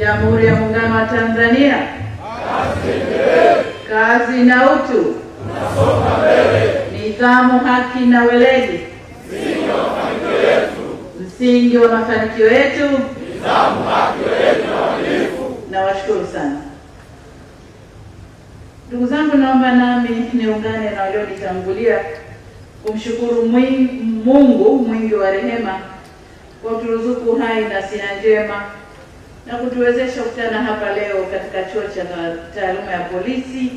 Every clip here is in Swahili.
Jamhuri ya Muungano wa Tanzania. Kazi na utu. Tunasonga mbele. Nidhamu, haki na weledi. Msingi wa mafanikio yetu. Nidhamu, haki, weledi na uadilifu. Nawashukuru sana. Ndugu zangu, naomba nami niungane na walionitangulia kumshukuru Mungu mwingi wa rehema kwa kuturuzuku hai na siha njema na kutuwezesha kukutana hapa leo katika chuo cha taaluma ya polisi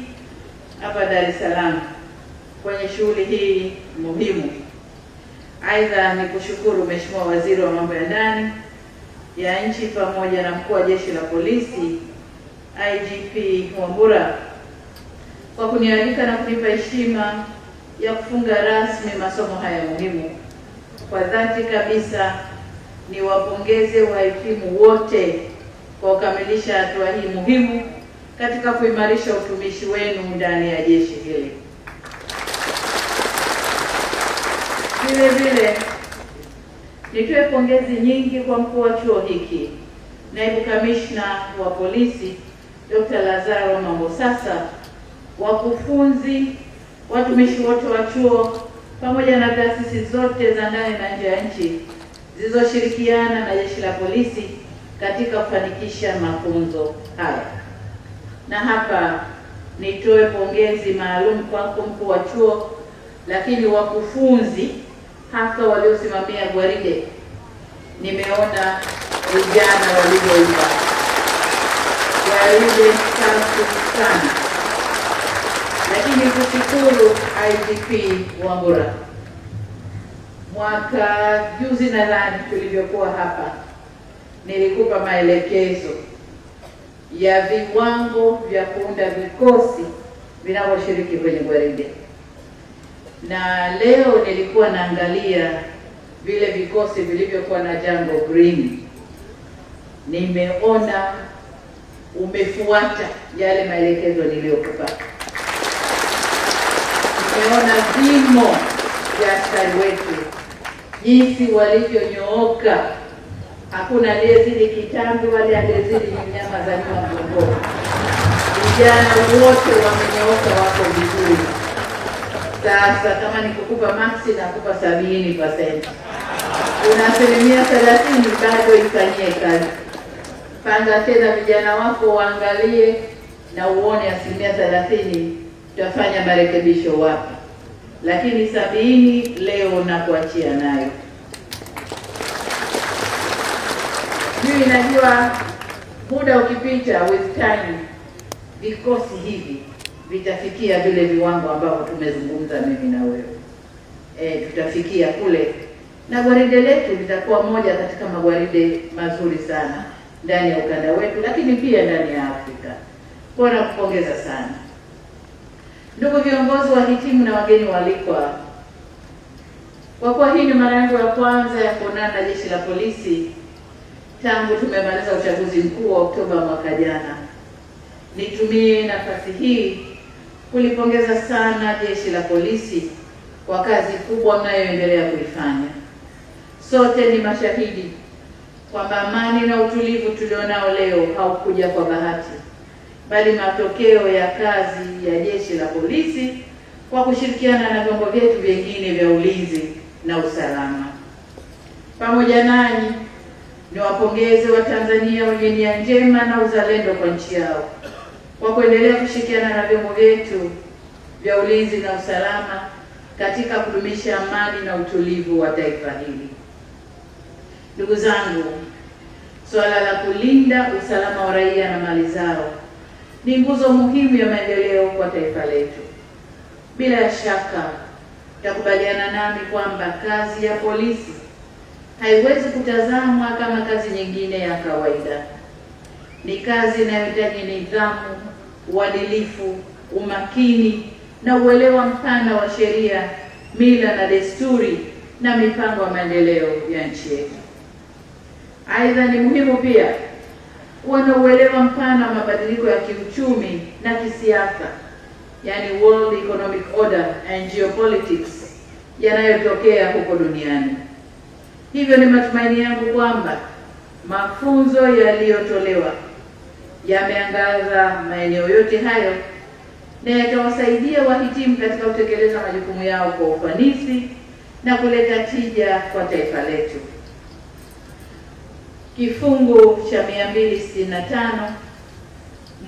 hapa Dar es Salaam kwenye shughuli hii muhimu. Aidha, ni kushukuru Mheshimiwa Waziri wa Mambo ya Ndani ya Nchi pamoja na Mkuu wa Jeshi la Polisi IGP Wambura kwa kunialika na kunipa heshima ya kufunga rasmi masomo haya muhimu. Kwa dhati kabisa niwapongeze wahitimu wote kwa kukamilisha hatua hii muhimu katika kuimarisha utumishi wenu ndani ya jeshi hili. Vile vile nitoe pongezi nyingi kwa mkuu wa chuo hiki, naibu kamishna wa polisi Dr. Lazaro Mambosasa, wakufunzi, watumishi wote wa chuo pamoja na taasisi zote za ndani na nje ya nchi zilizoshirikiana na jeshi la polisi katika kufanikisha mafunzo haya. Na hapa nitoe pongezi maalum kwako mkuu wa chuo, lakini wakufunzi hasa waliosimamia gwaride. Nimeona vijana walivyoimba gwaride safi sana. Lakini kushukuru IGP Wambura, mwaka juzi nadhani tulivyokuwa hapa nilikupa maelekezo ya viwango vya kuunda vikosi vinavyoshiriki kwenye gwaride, na leo nilikuwa naangalia vile vikosi vilivyokuwa na Django Green. Nimeona umefuata yale maelekezo niliyokupa. Nimeona vimo vya askari wetu jinsi walivyonyooka. Hakuna aliyezidi kitambi wale aliyezidi nyama za nyuma mgongoni. Vijana wote wamenyooka, wako vizuri. Sasa kama nikukupa maksi nakupa 70%. Kuna 30% bado ifanyie kazi. Panga tena vijana wako waangalie na uone 30% tutafanya marekebisho wapi. Lakini 70 leo na kuachia nayo. Mimi najua muda ukipita, with time vikosi hivi vitafikia vile viwango ambavyo tumezungumza mimi na wewe. Tutafikia kule na gwaride letu litakuwa moja katika magwaride mazuri sana ndani ya ukanda wetu, lakini pia ndani ya Afrika. Kwa nakupongeza sana. Ndugu viongozi, wahitimu na wageni walikwa, kwa kuwa hii ni mara yangu ya kwanza ya kuonana na jeshi la polisi tangu tumemaliza uchaguzi mkuu wa Oktoba mwaka jana, nitumie nafasi hii kulipongeza sana jeshi la polisi kwa kazi kubwa mnayoendelea kuifanya. Sote ni mashahidi kwamba amani na utulivu tulionao leo haukuja kwa bahati, bali matokeo ya kazi ya jeshi la polisi kwa kushirikiana na vyombo vyetu vingine vya ulinzi na usalama. Pamoja nanyi niwapongeze Watanzania wenye nia njema na uzalendo kwa nchi yao kwa kuendelea kushirikiana na vyombo vyetu vya ulinzi na usalama katika kudumisha amani na utulivu wa taifa hili. Ndugu zangu, suala la kulinda usalama wa raia na mali zao ni nguzo muhimu ya maendeleo kwa taifa letu. Bila shaka takubaliana nami kwamba kazi ya polisi haiwezi kutazamwa kama kazi nyingine ya kawaida. Ni kazi inayohitaji nidhamu, uadilifu, umakini na uelewa mpana wa sheria, mila na desturi na mipango ya maendeleo ya nchi yetu. Aidha, ni muhimu pia kuwa na uelewa mpana wa mabadiliko ya kiuchumi na kisiasa, yani World Economic Order and Geopolitics, yanayotokea huko duniani. Hivyo ni matumaini yangu kwamba mafunzo yaliyotolewa yameangaza maeneo yote hayo na yatawasaidia wahitimu katika kutekeleza majukumu yao kwa ufanisi na kuleta tija kwa taifa letu. Kifungu cha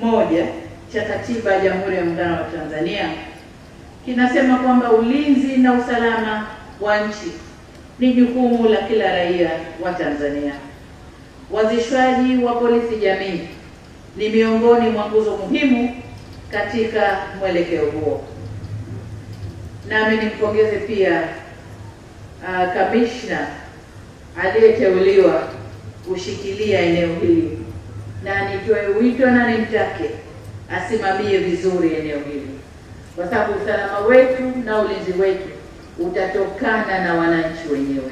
265(1) cha Katiba ya Jamhuri ya Muungano wa Tanzania kinasema kwamba ulinzi na usalama wa nchi ni jukumu la kila raia wa Tanzania. Uanzishwaji wa polisi jamii ni miongoni mwa nguzo muhimu katika mwelekeo huo. Nami nimpongeze pia kamishna aliyeteuliwa kushikilia eneo hili, na nitoe wito na nimtake asimamie vizuri eneo hili, kwa sababu usalama wetu na ulinzi wetu utatokana na wananchi wenyewe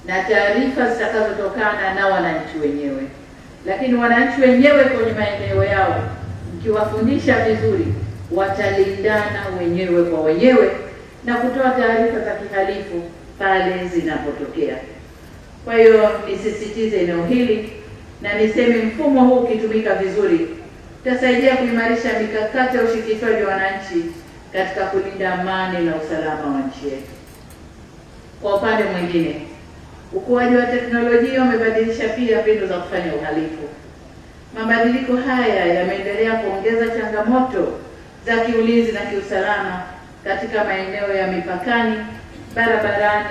na taarifa zitakazotokana na wananchi wenyewe. Lakini wananchi wenyewe kwenye maeneo yao, mkiwafundisha vizuri, watalindana wenyewe kwa wenyewe na kutoa taarifa za kihalifu pale zinapotokea. Kwa hiyo nisisitize eneo hili na niseme mfumo huu ukitumika vizuri utasaidia kuimarisha mikakati ya ushirikishwaji wa wananchi katika kulinda amani na usalama wa nchi yetu. Kwa upande mwingine, ukuaji wa teknolojia umebadilisha pia mbinu za kufanya uhalifu. Mabadiliko haya yameendelea kuongeza changamoto za kiulinzi na kiusalama katika maeneo ya mipakani, barabarani,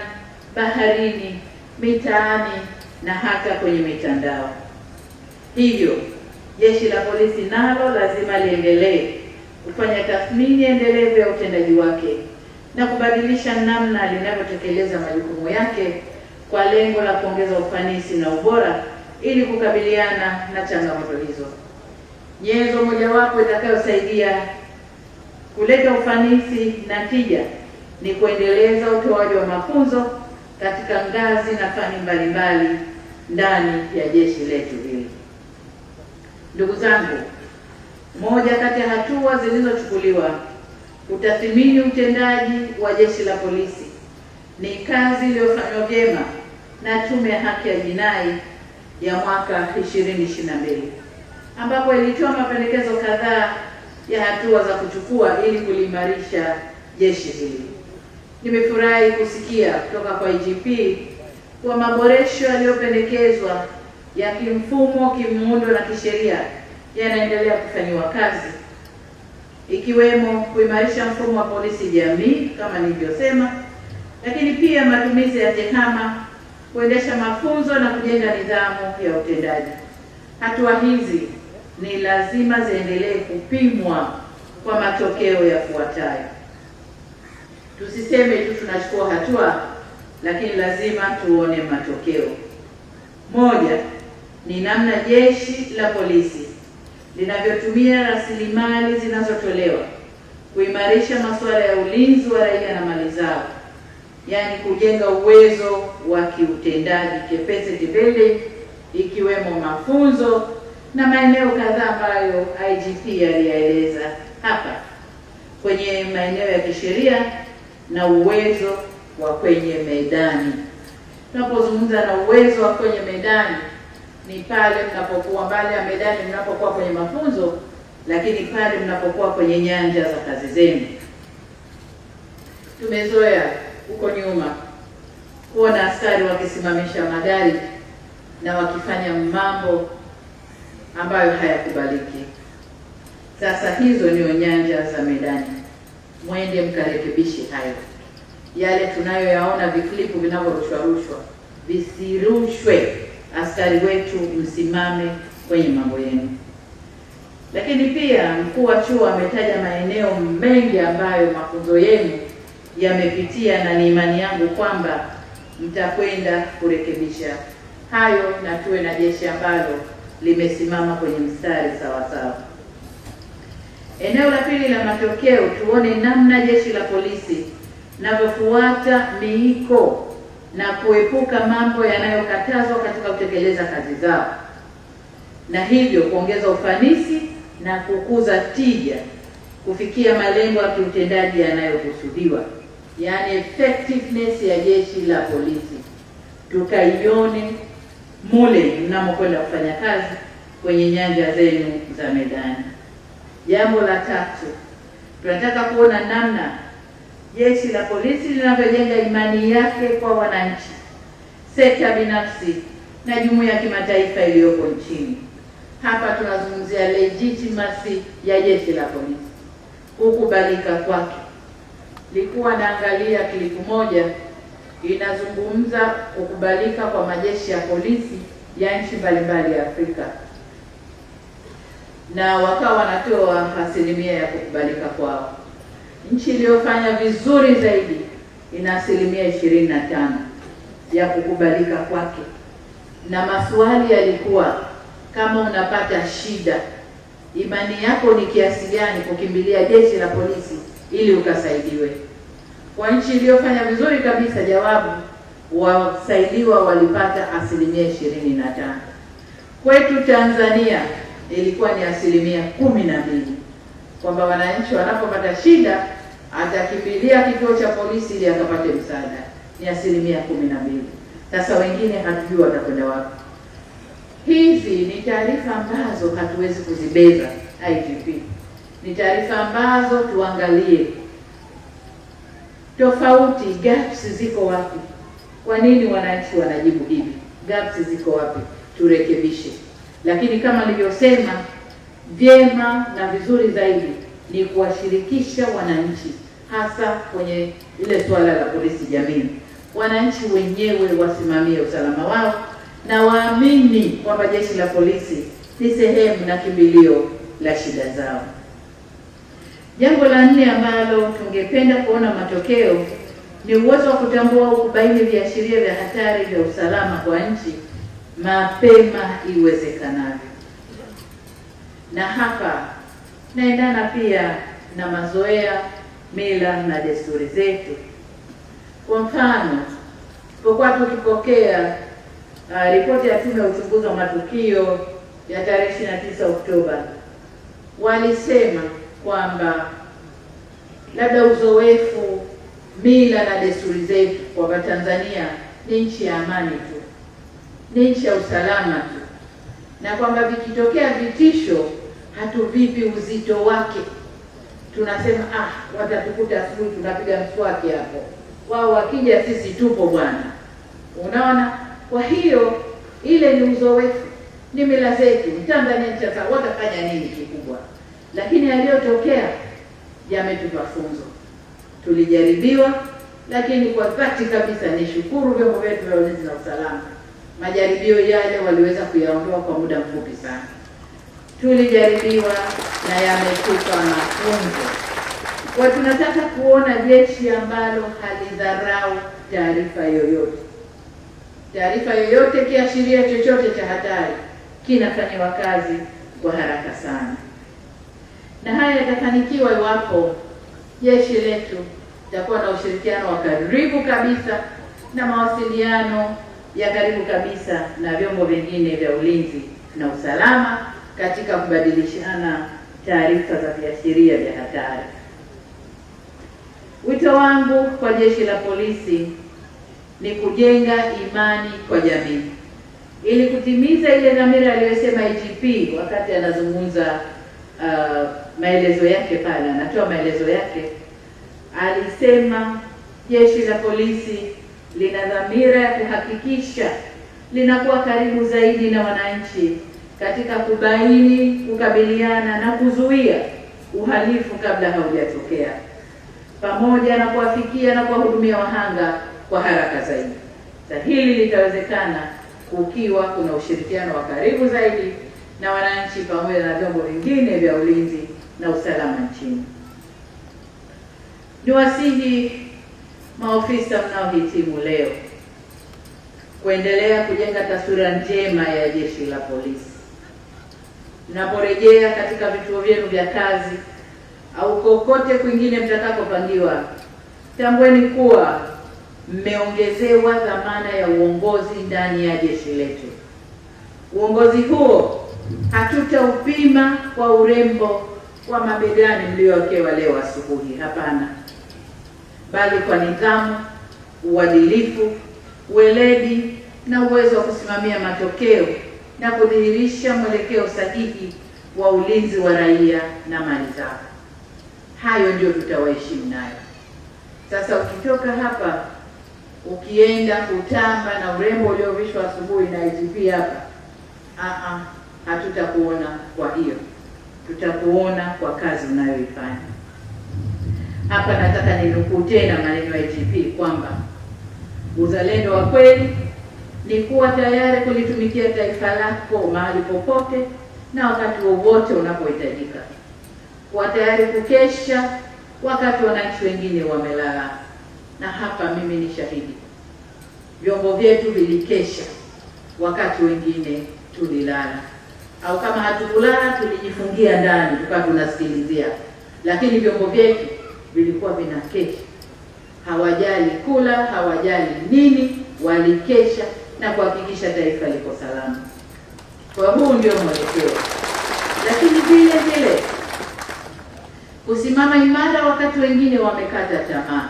baharini, mitaani na hata kwenye mitandao. Hivyo, Jeshi la Polisi nalo lazima liendelee kufanya tathmini endelevu ya utendaji wake na kubadilisha namna linavyotekeleza majukumu yake kwa lengo la kuongeza ufanisi na ubora ili kukabiliana na changamoto hizo. Nyenzo mojawapo itakayosaidia kuleta ufanisi na tija ni kuendeleza utoaji wa mafunzo katika ngazi na fani mbalimbali ndani ya jeshi letu hili. Ndugu zangu, moja kati ya hatua zilizochukuliwa kutathmini utendaji wa Jeshi la Polisi ni kazi iliyofanywa vyema na Tume ya Haki ya Jinai ya mwaka 2022 ambapo ilitoa mapendekezo kadhaa ya hatua za kuchukua ili kuliimarisha jeshi hili. Nimefurahi kusikia kutoka kwa IGP kwa maboresho yaliyopendekezwa ya kimfumo, kimuundo na kisheria yanaendelea kufanyiwa kazi, ikiwemo kuimarisha mfumo wa polisi jamii kama nilivyosema, lakini pia matumizi ya TEHAMA, kuendesha mafunzo na kujenga nidhamu ya utendaji. Hatua hizi ni lazima ziendelee kupimwa kwa matokeo yafuatayo. Tusiseme tu tunachukua hatua, lakini lazima tuone matokeo. Moja ni namna Jeshi la Polisi linavyotumia rasilimali zinazotolewa kuimarisha masuala ya ulinzi wa raia na mali zao, yaani kujenga uwezo wa kiutendaji, capacity building, ikiwemo mafunzo na maeneo kadhaa ambayo IGP aliyaeleza hapa, kwenye maeneo ya kisheria na uwezo wa kwenye medani. Tunapozungumza na uwezo wa kwenye medani ni pale mnapokuwa mbali ya medani, mnapokuwa kwenye mafunzo, lakini pale mnapokuwa kwenye nyanja za kazi zenu. Tumezoea huko nyuma kuona askari wakisimamisha magari na wakifanya mambo ambayo hayakubaliki. Sasa hizo ndio nyanja za medani. Mwende mkarekebishe hayo. Yale tunayoyaona viklipu vinavyorushwa visirushwe. Askari wetu msimame kwenye mambo yenu. Lakini pia mkuu wa chuo ametaja maeneo mengi ambayo mafunzo yenu yamepitia, na ni imani yangu kwamba mtakwenda kurekebisha hayo na tuwe na jeshi ambalo limesimama kwenye mstari sawa sawa. Eneo la pili la matokeo, tuone namna Jeshi la Polisi linavyofuata miiko na kuepuka mambo yanayokatazwa katika kutekeleza kazi zao, na hivyo kuongeza ufanisi na kukuza tija kufikia malengo ya kiutendaji yanayokusudiwa, yaani effectiveness ya Jeshi la Polisi tukaione mule mnamokwenda kufanya kazi, kwenye nyanja zenu za medani. Jambo la tatu, tunataka kuona namna jeshi la polisi linavyojenga imani yake kwa wananchi, sekta binafsi na jumuiya ya kimataifa iliyoko nchini. Hapa tunazungumzia legitimacy ya jeshi la polisi, kukubalika kwake. Nilikuwa naangalia klipu moja inazungumza kukubalika kwa majeshi ya polisi ya nchi mbalimbali ya Afrika, na wakawa wanatoa asilimia ya kukubalika kwao. Nchi iliyofanya vizuri zaidi ina asilimia 25 ya kukubalika kwake, na maswali yalikuwa kama unapata shida, imani yako ni kiasi gani kukimbilia jeshi la polisi ili ukasaidiwe. Kwa nchi iliyofanya vizuri kabisa, jawabu wasaidiwa walipata asilimia 25. Kwetu Tanzania ilikuwa ni asilimia 12, kwamba wananchi wanapopata shida atakimbilia kituo cha polisi ili akapate msaada, ni asilimia 12. Sasa wengine hatujui watakwenda wapi. Hizi ni taarifa ambazo hatuwezi kuzibeza IGP. Ni taarifa ambazo tuangalie tofauti, gaps ziko wapi? Kwa nini wananchi wanajibu hivi? Gaps ziko wapi? Turekebishe. Lakini kama nilivyosema, vyema na vizuri zaidi ni kuwashirikisha wananchi, hasa kwenye ile suala la polisi jamii. Wananchi wenyewe wasimamie usalama wao na waamini kwamba jeshi la polisi ni sehemu na kimbilio la shida zao. Jambo la 4 ambalo tungependa kuona matokeo ni uwezo wa kutambua au kubaini viashiria vya hatari vya usalama kwa nchi mapema iwezekanavyo. Na hapa naendana pia na mazoea, mila na desturi zetu. Kwa mfano, kwa tukipokea ripoti ya Tume ya Uchunguzi wa Matukio ya tarehe 29 Oktoba, walisema kwamba labda uzoefu, mila na desturi zetu kwamba Tanzania ni nchi ya amani tu, ni nchi ya usalama tu, na kwamba vikitokea vitisho hatuvipi uzito wake. Tunasema watatukuta asubuhi tunapiga mswaki hapo, wao wakija sisi tupo bwana. Unaona? Kwa hiyo ile ni uzoefu, ni mila zetu. Tanzania sasa watafanya nini kikubwa? Lakini yaliyotokea yametupa funzo. Tulijaribiwa, lakini kwa dhati kabisa nishukuru vyombo vyetu vya ulinzi na usalama. Majaribio yale waliweza kuyaondoa kwa muda mfupi sana. Tulijaribiwa na yametupa mafunzo. Kwa tunataka kuona jeshi ambalo halidharau taarifa yoyote. Taarifa yoyote, kiashiria chochote cha hatari kinafanywa kazi kwa haraka sana. Na haya yatafanikiwa iwapo jeshi letu litakuwa na ushirikiano wa karibu kabisa na mawasiliano ya karibu kabisa na vyombo vingine vya ulinzi na usalama katika kubadilishana taarifa za viashiria vya hatari. Wito wangu kwa jeshi la polisi ni kujenga imani kwa jamii ili kutimiza ile dhamira aliyosema IGP wakati anazungumza maelezo yake pale, anatoa maelezo yake. Alisema jeshi la polisi lina dhamira ya kuhakikisha linakuwa karibu zaidi na wananchi katika kubaini, kukabiliana na kuzuia uhalifu kabla haujatokea, pamoja na kuwafikia na kuwahudumia wahanga kwa haraka zaidi. Sasa hili litawezekana kukiwa kuna ushirikiano wa karibu zaidi na wananchi pamoja na vyombo vingine vya ulinzi na usalama nchini. Niwasihi maofisa mnaohitimu leo kuendelea kujenga taswira njema ya jeshi la polisi. Mnaporejea katika vituo vyenu vya kazi au kokote kwingine mtakapopangiwa, tambueni kuwa mmeongezewa dhamana ya uongozi ndani ya jeshi letu. Uongozi huo hatutaupima kwa urembo wa mabegani mliowekewa leo asubuhi, hapana, bali kwa nidhamu, uadilifu, weledi na uwezo wa kusimamia matokeo na kudhihirisha mwelekeo sahihi wa ulinzi wa raia na mali zao. Hayo ndio tutawaheshimu nayo. Sasa ukitoka hapa ukienda kutamba na urembo uliovishwa asubuhi na IGP hapa, hatutakuona. Kwa hiyo tutakuona kwa kazi unayoifanya hapa. Nataka ninukuu tena maneno ya IGP kwamba uzalendo wa kweli ni kuwa tayari kulitumikia taifa lako mahali popote na wakati wowote unapohitajika, kuwa tayari kukesha wakati wananchi wengine wamelala. Na hapa mimi ni shahidi, vyombo vyetu vilikesha wakati wengine tulilala, au kama hatukulala tulijifungia ndani tukawa tunasikilizia, lakini vyombo vyetu vilikuwa vinakesha. Hawajali kula, hawajali nini, walikesha na kuhakikisha taifa liko salama. Kwa huu ndio mwelekeo. Lakini vile vile kusimama imara wakati wengine wamekata tamaa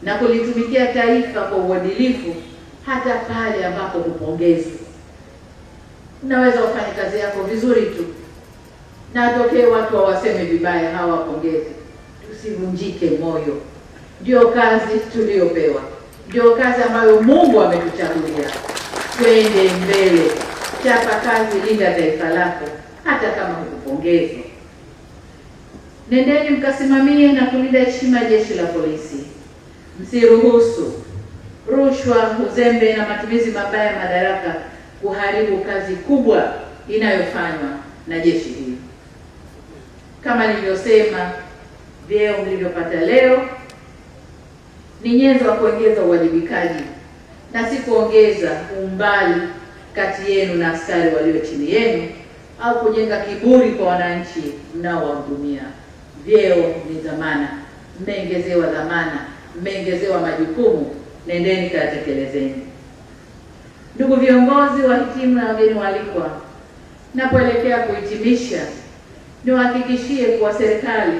na kulitumikia taifa kwa uadilifu hata pale ambapo hupongezi. Unaweza ufanye kazi yako vizuri tu na atokee watu hawaseme vibaya, hawapongezi. Tusivunjike moyo. Ndio kazi tuliyopewa, ndio kazi ambayo Mungu ametuchagulia. Twende mbele, chapa kazi, linda taifa lako hata kama hukupongezwa. Nendeni mkasimamie na kulinda heshima ya jeshi la polisi. Msiruhusu rushwa, uzembe na matumizi mabaya ya madaraka kuharibu kazi kubwa inayofanywa na jeshi hili. Kama nilivyosema, vyeo mlivyopata leo ni nyenzo ya kuongeza uwajibikaji na si kuongeza umbali kati yenu na askari walio chini yenu au kujenga kiburi kwa wananchi mnaowahudumia. Vyeo ni dhamana, mmeongezewa dhamana, mmeongezewa majukumu, nendeni katekelezeni. Ndugu viongozi, wahitimu na wageni waalikwa, napoelekea kuhitimisha, niwahakikishie kuwa serikali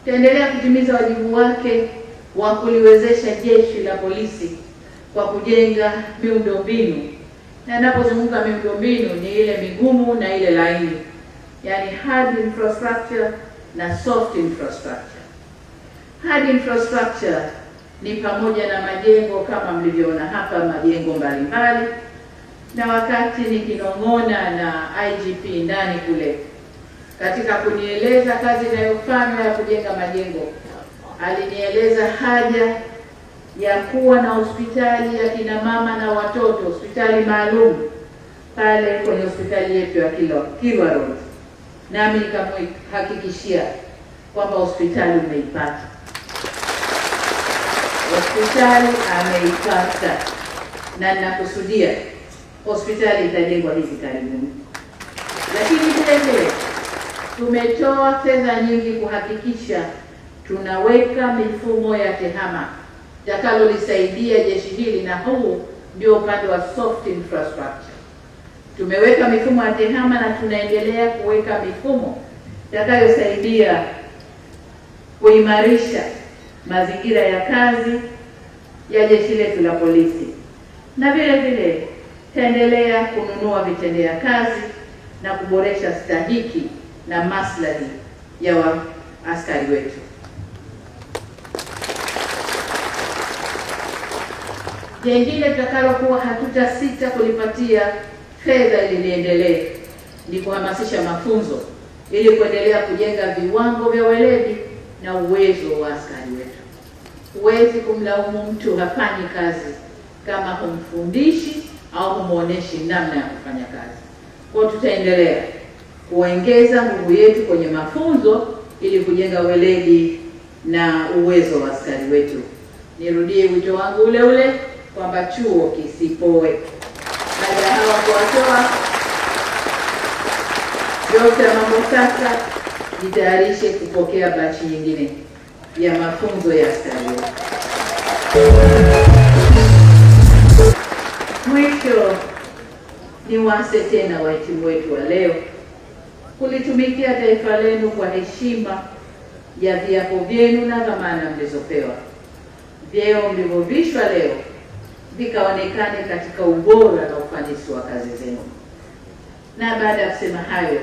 itaendelea kutimiza wajibu wake wa kuliwezesha jeshi la polisi kwa kujenga miundombinu. Na ninapozungumza miundombinu ni ile migumu na ile laini, yani hard infrastructure na soft infrastructure. Hard infrastructure ni pamoja na majengo kama mlivyoona hapa, majengo mbalimbali. Na wakati nikinong'ona na IGP ndani kule katika kunieleza kazi inayofanywa ya kujenga majengo, alinieleza haja ya kuwa na hospitali ya kina mama na watoto, hospitali maalum pale kwenye hospitali yetu ya Kilwa Road. Nami nikamhakikishia kwamba hospitali umeipata. Hospitali ameipata, na ninakusudia hospitali itajengwa hivi karibuni. Lakini vile vile tumetoa fedha nyingi kuhakikisha tunaweka mifumo ya tehama itakalolisaidia jeshi hili, na huu ndio upande wa soft infrastructure. Tumeweka mifumo ya tehama na tunaendelea kuweka mifumo itakayosaidia kuimarisha mazingira ya kazi ya jeshi letu la polisi, na vile vile taendelea kununua vitendea kazi na kuboresha stahiki na maslahi ya askari wetu. Jengine tutakalokuwa hatutasita kulipatia fedha ili liendelee ni kuhamasisha mafunzo ili kuendelea kujenga viwango vya weledi na uwezo wa askari wetu. Huwezi kumlaumu mtu hafanyi kazi kama humfundishi au humuoneshi namna ya kufanya kazi. Kwa tutaendelea kuongeza nguvu yetu kwenye mafunzo ili kujenga weledi na uwezo wa askari wetu. Nirudie wito wangu ule ule kwamba chuo kisipoe. Baada ya hawa kuwatoa Dr. Mambo, sasa jitayarishe kupokea bachi nyingine ya mafunzo ya askari wetu. Mwisho ni wase tena wahitimu wetu wa leo kulitumikia taifa lenu kwa heshima ya viapo vyenu na dhamana mlizopewa. Vyeo mlivyovishwa leo vikaonekane katika ubora na ufanisi wa kazi zenu. Na baada ya kusema hayo,